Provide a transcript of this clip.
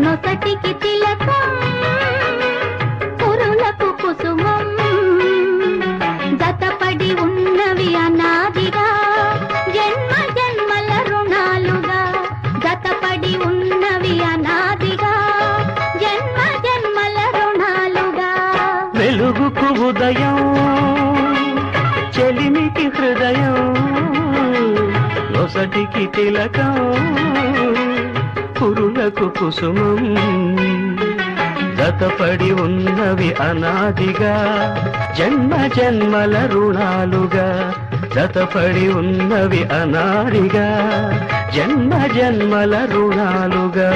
నొసటికి తిలకం పురులకు కుసుమం జతపడి ఉన్నవి అనాదిగా జన్మ జన్మల రుణాలుగా జతపడి ఉన్నవి అనాదిగా జన్మ జన్మల రుణాలుగా వెలుగుకు ఉదయం చెలిమికి హృదయం నొసటికి తిలకం పురులకు కుసుమం జతపడి ఉన్నవి అనాదిగా జన్మ జన్మల రుణాలుగా జతపడి ఉన్నవి అనాదిగా జన్మ జన్మల రుణాలుగా